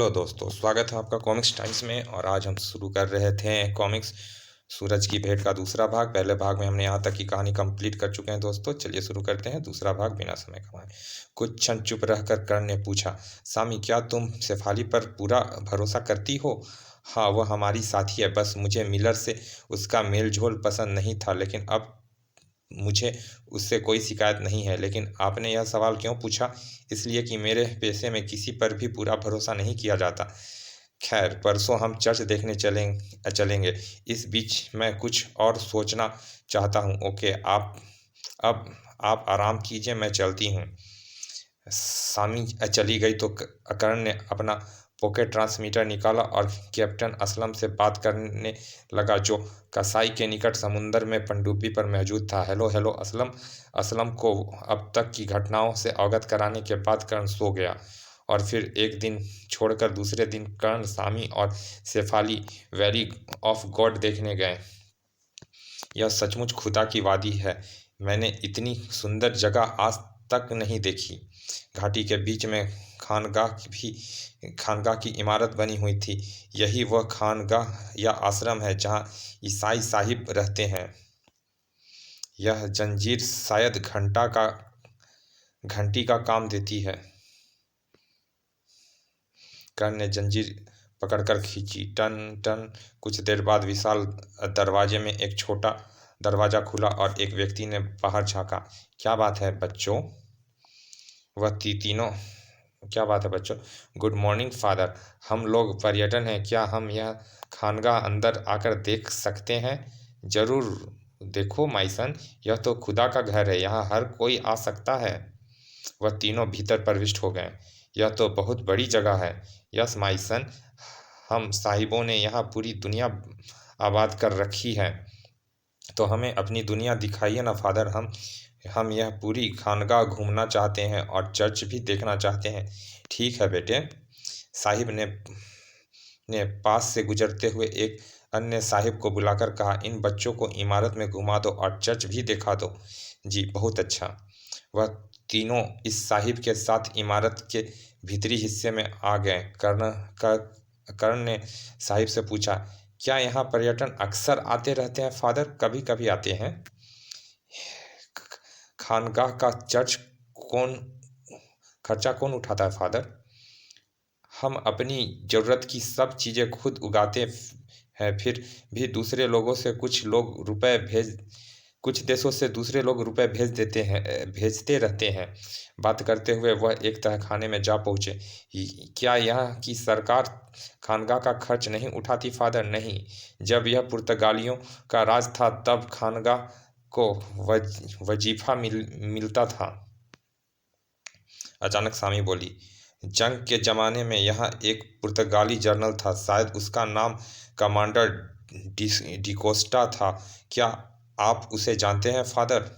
Hello दोस्तों, स्वागत है आपका कॉमिक्स टाइम्स में। और आज हम शुरू कर रहे थे कॉमिक्स सूरज की भेंट का दूसरा भाग। पहले भाग में हमने यहाँ तक की कहानी कंप्लीट कर चुके हैं दोस्तों। चलिए शुरू करते हैं दूसरा भाग बिना समय गंवाए। कुछ क्षण चुप रहकर कर्ण ने पूछा, सामी, क्या तुम शेफाली पर पूरा भरोसा करती हो? हाँ, वह हमारी साथी है। बस मुझे मिलर से उसका मेलझोल पसंद नहीं था, लेकिन अब मुझे उससे कोई शिकायत नहीं है। लेकिन आपने यह सवाल क्यों पूछा? इसलिए कि मेरे पेशे में किसी पर भी पूरा भरोसा नहीं किया जाता। खैर, परसों हम चर्च देखने चलेंगे। इस बीच मैं कुछ और सोचना चाहता हूँ। ओके, अब आप आराम कीजिए, मैं चलती हूँ। सामी चली गई तो कर्ण ने अपना पॉकेट ट्रांसमीटर निकाला और कैप्टन असलम से बात करने लगा, जो कसाई के निकट समुंदर में पनडुब्बी पर मौजूद था। Hello hello Aslam. असलम को अब तक की घटनाओं से अवगत कराने के बाद कर्ण सो गया। और फिर एक दिन छोड़कर दूसरे दिन कर्ण, सामी और शेफाली वैली ऑफ गॉड देखने गए। यह सचमुच खुदा की वादी है। मैंने इतनी सुंदर जगह आज तक नहीं देखी। घाटी के बीच में खानगाह की इमारत बनी हुई थी। यही वह खानगाह या आश्रम है जहाँ ईसाई साहिब रहते हैं। यह जंजीर शायद घंटी का काम देती है। कर्ण ने जंजीर पकड़कर खींची। टन टन। कुछ देर बाद विशाल दरवाजे में एक छोटा दरवाजा खुला और एक व्यक्ति ने बाहर झांका। क्या बात है बच्चों? क्या बात है बच्चों? Good morning father. हम लोग पर्यटन हैं। क्या हम यह खानगाह अंदर आकर देख सकते हैं? जरूर देखो माइसन, यह तो खुदा का घर है। यहाँ हर कोई आ सकता है। वह तीनों भीतर प्रविष्ट हो गए। यह तो बहुत बड़ी जगह है। यस माइसन, हम साहिबों ने यहाँ पूरी दुनिया आबाद कर रखी है। तो हमें अपनी दुनिया दिखाइए ना फादर। हम यह पूरी खानगाह घूमना चाहते हैं और चर्च भी देखना चाहते हैं। ठीक है बेटे, साहिब ने पास से गुजरते हुए एक अन्य साहिब को बुलाकर कहा, इन बच्चों को इमारत में घुमा दो और चर्च भी दिखा दो। जी बहुत अच्छा। वह तीनों इस साहिब के साथ इमारत के भीतरी हिस्से में आ गए। कर्ण ने साहिब से पूछा, क्या यहाँ पर्यटन अक्सर आते रहते हैं फादर? कभी कभी आते हैं। खानगाह का खर्चा कौन उठाता है फादर? हम अपनी ज़रूरत की सब चीज़ें खुद उगाते हैं। फिर भी कुछ देशों से दूसरे लोग रुपए भेजते रहते हैं। बात करते हुए वह एक तहखाने में जा पहुँचे। क्या यहाँ की सरकार खानगाह का खर्च नहीं उठाती फादर? नहीं, जब यह पुर्तगालियों का राज था तब खानगाह को वजीफा मिलता था। अचानक सामी बोली, जंग के ज़माने में यहाँ एक पुर्तगाली जनरल था, शायद उसका नाम कमांडर डिकोस्टा था। क्या आप उसे जानते हैं फादर?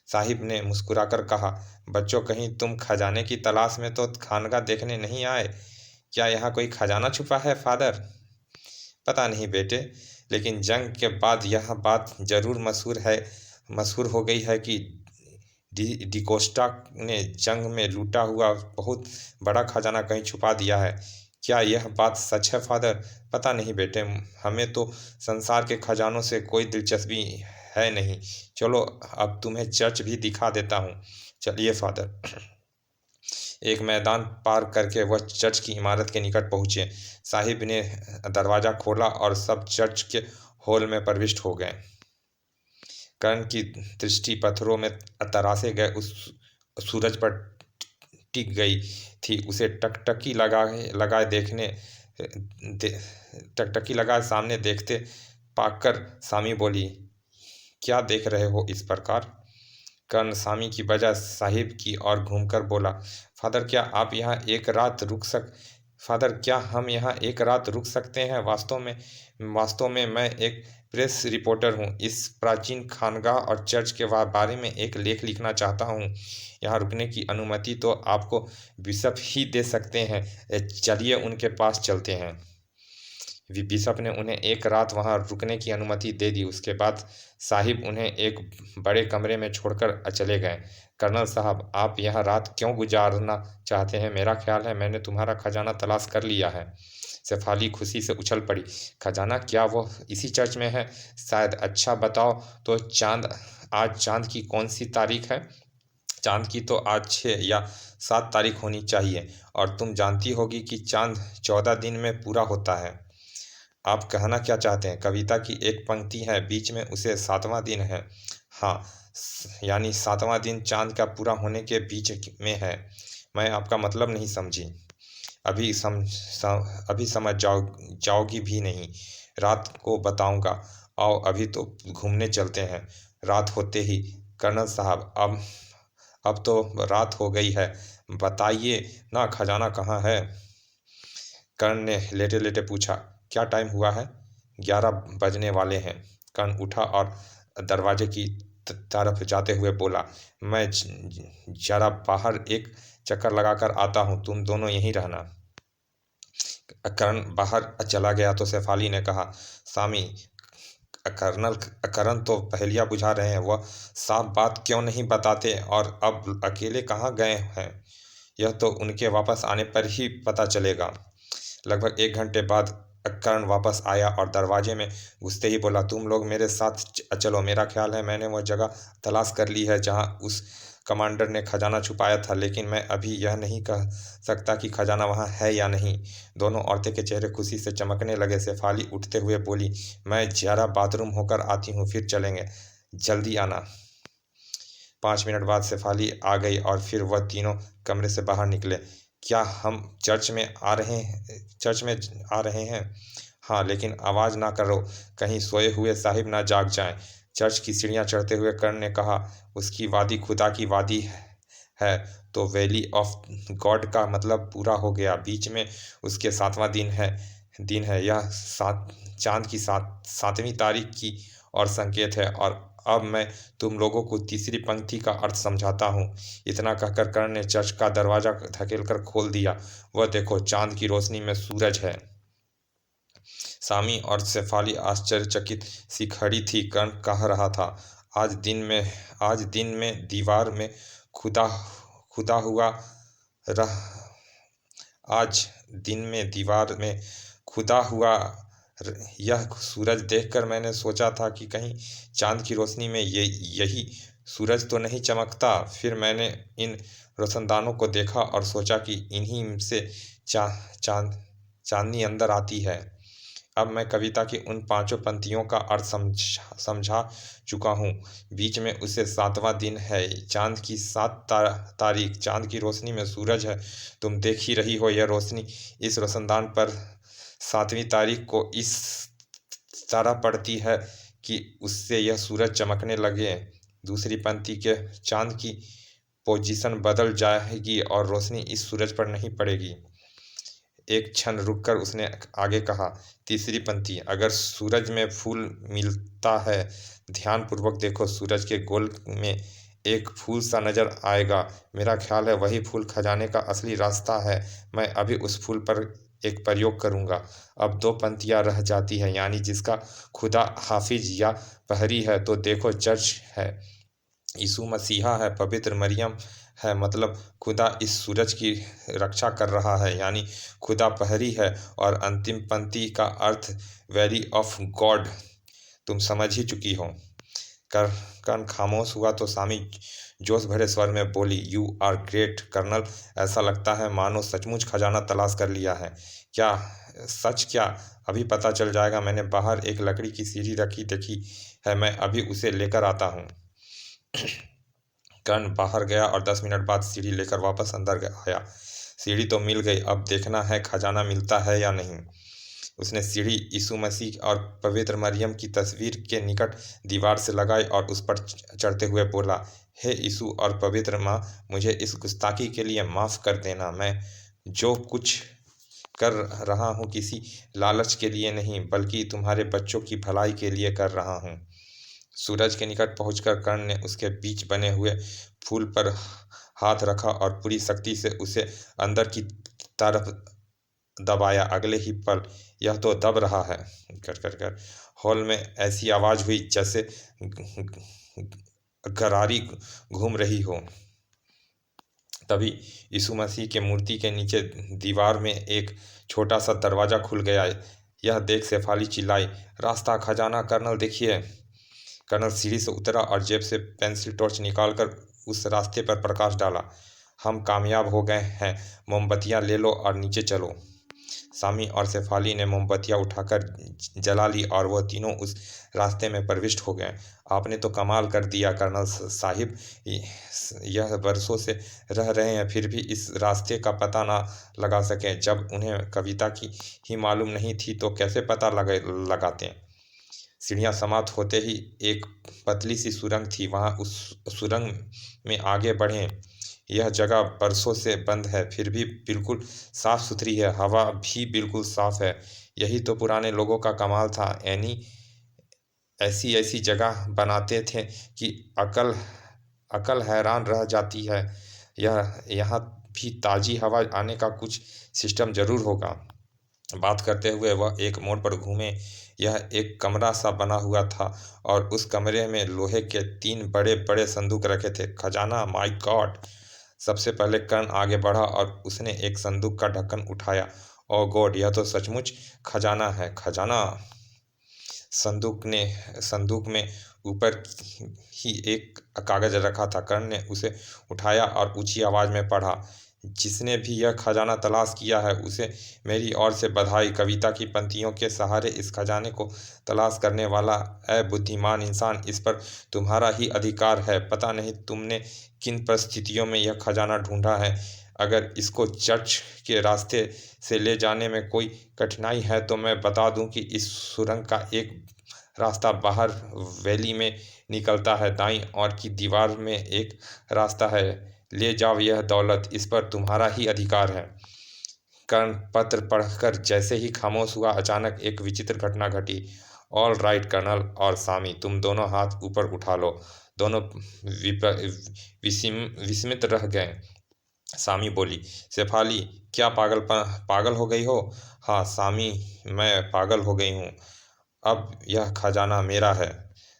साहिब ने मुस्कुराकर कहा, बच्चों, कहीं तुम खजाने की तलाश में तो खानगाह देखने नहीं आए? क्या यहाँ कोई खजाना छुपा है फादर? पता नहीं बेटे, लेकिन जंग के बाद यह बात जरूर मशहूर हो गई है कि डिकोस्टा ने जंग में लूटा हुआ बहुत बड़ा खजाना कहीं छुपा दिया है। क्या यह बात सच है फादर? पता नहीं बेटे, हमें तो संसार के खजानों से कोई दिलचस्पी है नहीं। चलो अब तुम्हें चर्च भी दिखा देता हूँ। चलिए फादर। एक मैदान पार करके वह चर्च की इमारत के निकट पहुँचे। साहिब ने दरवाज़ा खोला और सब चर्च के हॉल में प्रविष्ट हो गए। कर्ण की दृष्टि पत्थरों में तरासे गए उस सूरज पर टिक गई थी। उसे टकटकी लगाए सामने देखते पाकर सामी बोली, क्या देख रहे हो इस प्रकार? कर्ण सामी की बजाय साहिब की ओर घूमकर बोला, फादर, क्या हम यहाँ एक रात रुक सकते हैं? वास्तव में मैं एक प्रेस रिपोर्टर हूँ। इस प्राचीन खानगाह और चर्च के बारे में एक लेख लिखना चाहता हूँ। यहाँ रुकने की अनुमति तो आपको बिशप ही दे सकते हैं। चलिए उनके पास चलते हैं। बिशप ने उन्हें एक रात वहां रुकने की अनुमति दे दी। उसके बाद साहिब उन्हें एक बड़े कमरे में छोड़कर चले गए। कर्नल साहब, आप यहाँ रात क्यों गुजारना चाहते हैं? मेरा ख्याल है मैंने तुम्हारा खजाना तलाश कर लिया है। शेफाली खुशी से उछल पड़ी। खजाना? क्या वो इसी चर्च में है? शायद। अच्छा बताओ तो आज चांद की कौन सी तारीख है? चांद की तो आज 6 या 7 तारीख होनी चाहिए, और तुम जानती होगी कि चांद 14 दिन में पूरा होता है। आप कहना क्या चाहते हैं? कविता की एक पंक्ति है बीच में, उसे 7वां दिन है। हाँ, यानी 7वां दिन चांद का पूरा होने के बीच में है। मैं आपका मतलब नहीं समझी। अभी समझ जाओगी भी नहीं। रात को बताऊंगा। आओ अभी तो घूमने चलते हैं। रात होते ही। कर्नल साहब, अब तो रात हो गई है। बताइए ना, खजाना कहाँ है? कर्ण ने लेटे लेटे पूछा। क्या टाइम हुआ है? 11 बजने वाले हैं। कर्ण उठा और दरवाजे की तरफ जाते हुए बोला, मैं जरा बाहर एक चक्कर लगाकर आता हूँ, तुम दोनों यहीं रहना। कर्ण बाहर चला गया तो शेफाली ने कहा, सामी, करण तो पहेलियां बुझा रहे हैं, वह साफ बात क्यों नहीं बताते और अब अकेले कहाँ गए हैं? यह तो उनके वापस आने पर ही पता चलेगा। लगभग 1 घंटे बाद कर्ण वापस आया और दरवाजे में घुसते ही बोला, तुम लोग मेरे साथ चलो। मेरा ख्याल है मैंने वह जगह तलाश कर ली है जहाँ उस कमांडर ने खजाना छुपाया था, लेकिन मैं अभी यह नहीं कह सकता कि खजाना वहाँ है या नहीं। दोनों औरतें के चेहरे खुशी से चमकने लगे। शेफाली उठते हुए बोली, मैं जरा बाथरूम होकर आती हूँ, फिर चलेंगे। जल्दी आना। 5 मिनट बाद शेफाली आ गई और फिर वह तीनों कमरे से बाहर निकले। क्या हम चर्च में आ रहे हैं? हाँ, लेकिन आवाज़ ना करो, कहीं सोए हुए साहिब ना जाग जाएं। चर्च की सीढ़ियाँ चढ़ते हुए कर्ण ने कहा, उसकी वादी खुदा की वादी है, तो वैली ऑफ गॉड का मतलब पूरा हो गया। बीच में उसके 7वां दिन है। यह चांद की 7वीं तारीख की और संकेत है। और अब मैं तुम लोगों को तीसरी पंक्ति का अर्थ समझाता हूँ। इतना कहकर कर्ण ने चर्च का दरवाजा धकेलकर खोल दिया। वह देखो, चांद की रोशनी में सूरज है। सामी और शेफाली आश्चर्यचकित सी खड़ी थी। कर्ण कह रहा था, आज दिन में दीवार में खुदा खुदा हुआ रह आज दिन में दीवार में खुदा हुआ यह सूरज देखकर मैंने सोचा था कि कहीं चांद की रोशनी में यही सूरज तो नहीं चमकता। फिर मैंने इन रोशनदानों को देखा और सोचा कि इन्हीं से चांदनी अंदर आती है। अब मैं कविता की उन 5 पंक्तियों का अर्थ समझा चुका हूँ। बीच में उसे 7वां दिन है, चांद की 7 तारीख, चांद की रोशनी में सूरज है। तुम देख ही रही हो, यह रोशनी इस रोशनदान पर 7वीं तारीख को इस तरह पड़ती है कि उससे यह सूरज चमकने लगे। दूसरी पंक्ति के चांद की पोजीशन बदल जाएगी और रोशनी इस सूरज पर नहीं पड़ेगी। एक क्षण रुककर उसने आगे कहा, तीसरी पंक्ति, अगर सूरज में फूल मिलता है, ध्यानपूर्वक देखो, सूरज के गोल में एक फूल सा नजर आएगा। मेरा ख्याल है वही फूल खजाने का असली रास्ता है। मैं अभी उस फूल पर एक प्रयोग करूंगा। अब 2 पंक्तियां रह जाती हैं, यानी जिसका खुदा हाफिज या पहरी है, तो देखो, चर्च है, यीशु मसीहा है, पवित्र मरियम है, मतलब खुदा इस सूरज की रक्षा कर रहा है, यानी खुदा प्रहरी है। और अंतिम पंक्ति का अर्थ वैली ऑफ गॉड तुम समझ ही चुकी हो। कर कर्ण खामोश हुआ तो सामी जोश भरे स्वर में बोली, यू आर ग्रेट कर्नल। ऐसा लगता है मानो सचमुच खजाना तलाश कर लिया है। क्या? सच? क्या अभी पता चल जाएगा? मैंने बाहर एक लकड़ी की सीढ़ी रखी देखी है, मैं अभी उसे लेकर आता हूँ। कर्ण बाहर गया और 10 मिनट बाद सीढ़ी लेकर वापस अंदर आया। सीढ़ी तो मिल गई, अब देखना है खजाना मिलता है या नहीं। उसने सीढ़ी यीशु मसीह और पवित्र मरियम की तस्वीर के निकट दीवार से लगाई और उस पर चढ़ते हुए बोला, हे यीशु और पवित्र माँ, मुझे इस गुस्ताखी के लिए माफ़ कर देना। मैं जो कुछ कर रहा हूँ किसी लालच के लिए नहीं, बल्कि तुम्हारे बच्चों की भलाई के लिए कर रहा हूँ। सूरज के निकट पहुंचकर कर्ण ने उसके बीच बने हुए फूल पर हाथ रखा और पूरी शक्ति से उसे अंदर की तरफ दबाया। अगले ही पल यह तो दब रहा है। कर कर कर हॉल में ऐसी आवाज़ हुई जैसे गरारी घूम रही हो। तभी यीशु मसीह के मूर्ति के नीचे दीवार में एक छोटा सा दरवाज़ा खुल गया। यह देख शेफाली चिल्लाई, रास्ता, खजाना! कर्नल देखिए। कर्नल सीढ़ी से उतरा और जेब से पेंसिल टॉर्च निकालकर उस रास्ते पर प्रकाश डाला। हम कामयाब हो गए हैं। मोमबत्तियाँ ले लो और नीचे चलो। सामी और शेफाली ने मोमबत्तियाँ उठाकर जला ली और वह तीनों उस रास्ते में प्रविष्ट हो गए। आपने तो कमाल कर दिया कर्नल साहिब। यह बरसों से रह रहे हैं फिर भी इस रास्ते का पता ना लगा सके। जब उन्हें कविता की ही मालूम नहीं थी तो कैसे पता लगाते। सीढ़ियाँ समाप्त होते ही एक पतली सी सुरंग थी। वहाँ उस सुरंग में आगे बढ़ें। यह जगह बरसों से बंद है फिर भी बिल्कुल साफ सुथरी है। हवा भी बिल्कुल साफ है। यही तो पुराने लोगों का कमाल था। एनी ऐसी ऐसी जगह बनाते थे कि अकल अकल हैरान रह जाती है। यहाँ भी ताज़ी हवा आने का कुछ सिस्टम ज़रूर होगा। बात करते हुए वह एक मोड़ पर घूमे। यह एक कमरा सा बना हुआ था और उस कमरे में लोहे के 3 बड़े बड़े संदूक रखे थे। खजाना! My God! सबसे पहले कर्ण आगे बढ़ा और उसने एक संदूक का ढक्कन उठाया। ओह गॉड, यह तो सचमुच खजाना है। खजाना! संदूक में ऊपर ही एक कागज रखा था। कर्ण ने उसे उठाया और ऊंची आवाज में पढ़ा, जिसने भी यह खजाना तलाश किया है उसे मेरी ओर से बधाई। कविता की पंक्तियों के सहारे इस खजाने को तलाश करने वाला ऐ बुद्धिमान इंसान, इस पर तुम्हारा ही अधिकार है। पता नहीं तुमने किन परिस्थितियों में यह खजाना ढूंढा है। अगर इसको चर्च के रास्ते से ले जाने में कोई कठिनाई है तो मैं बता दूं कि इस सुरंग का एक रास्ता बाहर वैली में निकलता है। दाईं ओर की दीवार में एक रास्ता है। ले जाओ यह दौलत, इस पर तुम्हारा ही अधिकार है। कर्ण पत्र पढ़कर जैसे ही खामोश हुआ, अचानक एक विचित्र घटना घटी। ऑल राइट कर्नल और सामी, तुम दोनों हाथ ऊपर उठा लो। दोनों विस्मित रह गए। सामी बोली, शेफाली, क्या पागल हो गई हो? हाँ सामी, मैं पागल हो गई हूँ। अब यह खजाना मेरा है।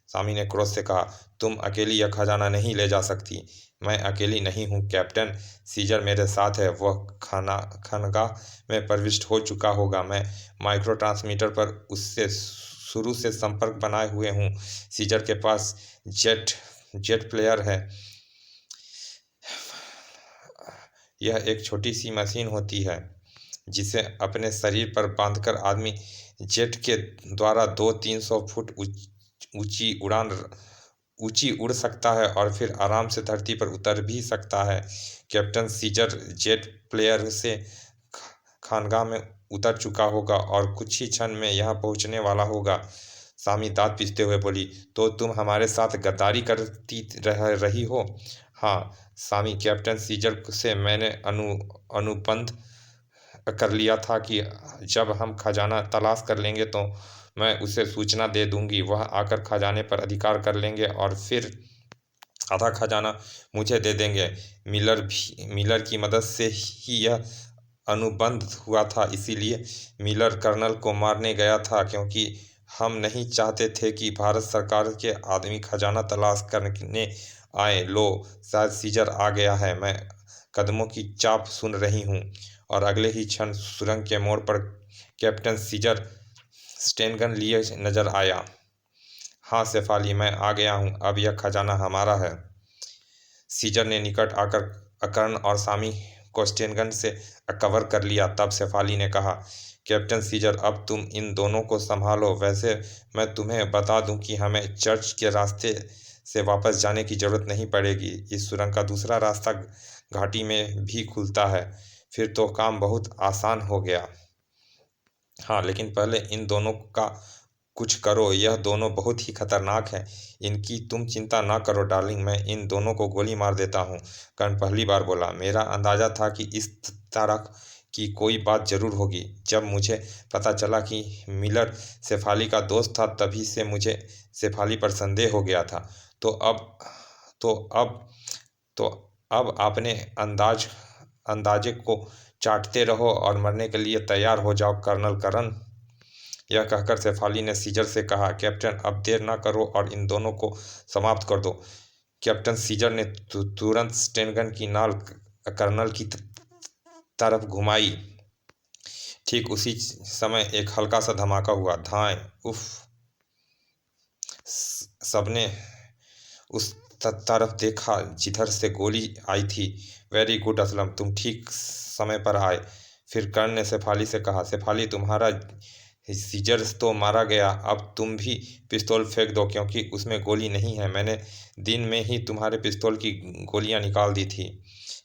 सामी ने क्रोध से कहा, तुम अकेली यह खजाना नहीं ले जा सकती। मैं अकेली नहीं हूँ कैप्टन, सीजर मेरे साथ है। वह खनगाह में प्रविष्ट हो चुका होगा। मैं माइक्रो ट्रांसमीटर पर उससे शुरू से संपर्क बनाए हुए हूँ। सीजर के पास जेट प्लेयर है। यह एक छोटी सी मशीन होती है जिसे अपने शरीर पर बांधकर आदमी जेट के द्वारा 200-300 फुट ऊंची उड़ सकता है और फिर आराम से धरती पर उतर भी सकता है। कैप्टन सीजर जेट प्लेयर से खानगाह में उतर चुका होगा और कुछ ही क्षण में यहाँ पहुँचने वाला होगा। सामी दांत पीसते हुए बोली, तो तुम हमारे साथ गद्दारी करती रही हो? हाँ सामी, कैप्टन सीजर से मैंने अनुबंध कर लिया था कि जब हम खजाना तलाश कर लेंगे तो मैं उसे सूचना दे दूंगी। वह आकर खजाने पर अधिकार कर लेंगे और फिर आधा खजाना मुझे दे देंगे। मिलर की मदद से ही यह अनुबंध हुआ था। इसीलिए मिलर कर्नल को मारने गया था, क्योंकि हम नहीं चाहते थे कि भारत सरकार के आदमी खजाना तलाश करने आए। लो, शायद सीजर आ गया है। मैं कदमों की चाप सुन रही हूँ। और अगले ही क्षण सुरंग के मोड़ पर कैप्टन सीजर स्टेनगन लिए नजर आया। हाँ शेफाली, मैं आ गया हूँ। अब यह खजाना हमारा है। सीजर ने निकट आकर कर्ण और सामी को स्टेनगन से कवर कर लिया। तब शेफाली ने कहा, कैप्टन सीजर, अब तुम इन दोनों को संभालो। वैसे मैं तुम्हें बता दूं कि हमें चर्च के रास्ते से वापस जाने की जरूरत नहीं पड़ेगी। इस सुरंग का दूसरा रास्ता घाटी में भी खुलता है। फिर तो काम बहुत आसान हो गया। हाँ, लेकिन पहले इन दोनों का कुछ करो। यह दोनों बहुत ही खतरनाक हैं। इनकी तुम चिंता ना करो डार्लिंग, मैं इन दोनों को गोली मार देता हूँ। कर्ण पहली बार बोला, मेरा अंदाजा था कि इस तरह की कोई बात जरूर होगी। जब मुझे पता चला कि मिलर शेफाली का दोस्त था तभी से मुझे शेफाली पर संदेह हो गया था। तो अब तो अब आपने अंदाजे को चाटते रहो और मरने के लिए तैयार हो जाओ कर्नल करन। यह कहकर शेफाली ने सीजर से कहा, कैप्टन अब देर ना करो और इन दोनों को समाप्त कर दो। कैप्टन सीजर ने तुरंत स्टेनगन की नाल कर्नल की तरफ घुमाई। ठीक उसी समय एक हल्का सा धमाका हुआ। धाएं! उफ! सबने उस तरफ देखा जिधर से गोली आई थी। वेरी गुड असलम, तुम ठीक समय पर आए। फिर कर्ण ने शेफाली से कहा, शेफाली तुम्हारा सीजर्स तो मारा गया, अब तुम भी पिस्तौल फेंक दो क्योंकि उसमें गोली नहीं है। मैंने दिन में ही तुम्हारे पिस्तौल की गोलियां निकाल दी थी।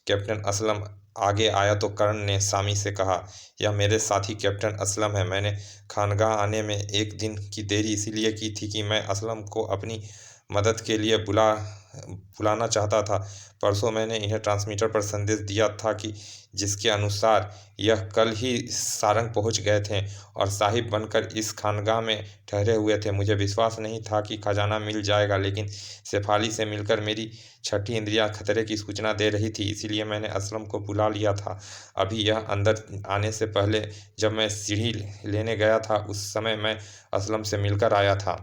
कैप्टन असलम आगे आया तो कर्ण ने सामी से कहा, यह मेरे साथी कैप्टन असलम है। मैंने खानगाह आने में एक दिन की देरी इसीलिए की थी कि मैं असलम को अपनी मदद के लिए बुलाना चाहता था। परसों मैंने इन्हें ट्रांसमीटर पर संदेश दिया था कि जिसके अनुसार यह कल ही सारंग पहुंच गए थे और साहिब बनकर इस खानगाह में ठहरे हुए थे। मुझे विश्वास नहीं था कि खजाना मिल जाएगा, लेकिन शेफाली से मिलकर मेरी छठी इंद्रियां खतरे की सूचना दे रही थी, इसीलिए मैंने असलम को बुला लिया था। अभी यह अंदर आने से पहले जब मैं सीढ़ी लेने गया था उस समय मैं असलम से मिलकर आया था।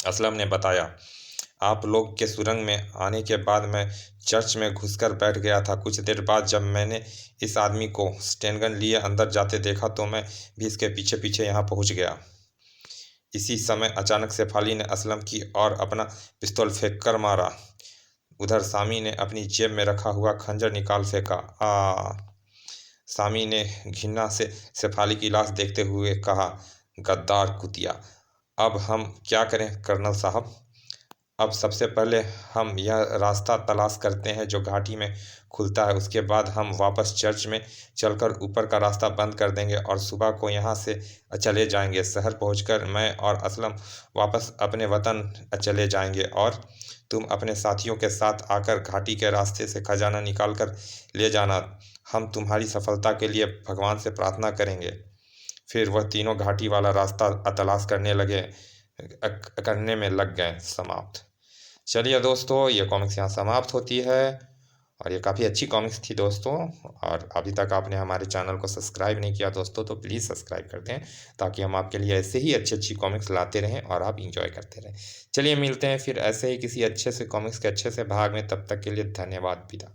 असलम ने बताया, आप लोग के सुरंग में आने के बाद मैं चर्च में घुसकर बैठ गया था। कुछ देर बाद जब मैंने इस आदमी को स्टेनगन लिए अंदर जाते देखा तो मैं भी इसके पीछे पीछे यहाँ पहुँच गया। इसी समय अचानक शेफाली ने असलम की ओर अपना पिस्तौल फेंक कर मारा। उधर सामी ने अपनी जेब में रखा हुआ खंजर निकाल फेंका। सामी ने घृणा से शेफाली की लाश देखते हुए कहा, गद्दार कुतिया! अब हम क्या करें कर्नल साहब? अब सबसे पहले हम यह रास्ता तलाश करते हैं जो घाटी में खुलता है। उसके बाद हम वापस चर्च में चलकर ऊपर का रास्ता बंद कर देंगे और सुबह को यहाँ से चले जाएंगे। शहर पहुंचकर मैं और असलम वापस अपने वतन चले जाएंगे और तुम अपने साथियों के साथ आकर घाटी के रास्ते से खजाना निकाल कर ले जाना। हम तुम्हारी सफलता के लिए भगवान से प्रार्थना करेंगे। फिर वह तीनों घाटी वाला रास्ता तलाश करने में लग गए। समाप्त। चलिए दोस्तों, ये कॉमिक्स यहाँ समाप्त होती है और ये काफ़ी अच्छी कॉमिक्स थी दोस्तों। और अभी तक आपने हमारे चैनल को सब्सक्राइब नहीं किया दोस्तों तो प्लीज़ सब्सक्राइब कर दें, ताकि हम आपके लिए ऐसे ही अच्छी अच्छी कॉमिक्स लाते रहें और आप इंजॉय करते रहें। चलिए मिलते हैं फिर ऐसे ही किसी अच्छे से कॉमिक्स के अच्छे से भाग में। तब तक के लिए धन्यवाद। विदा।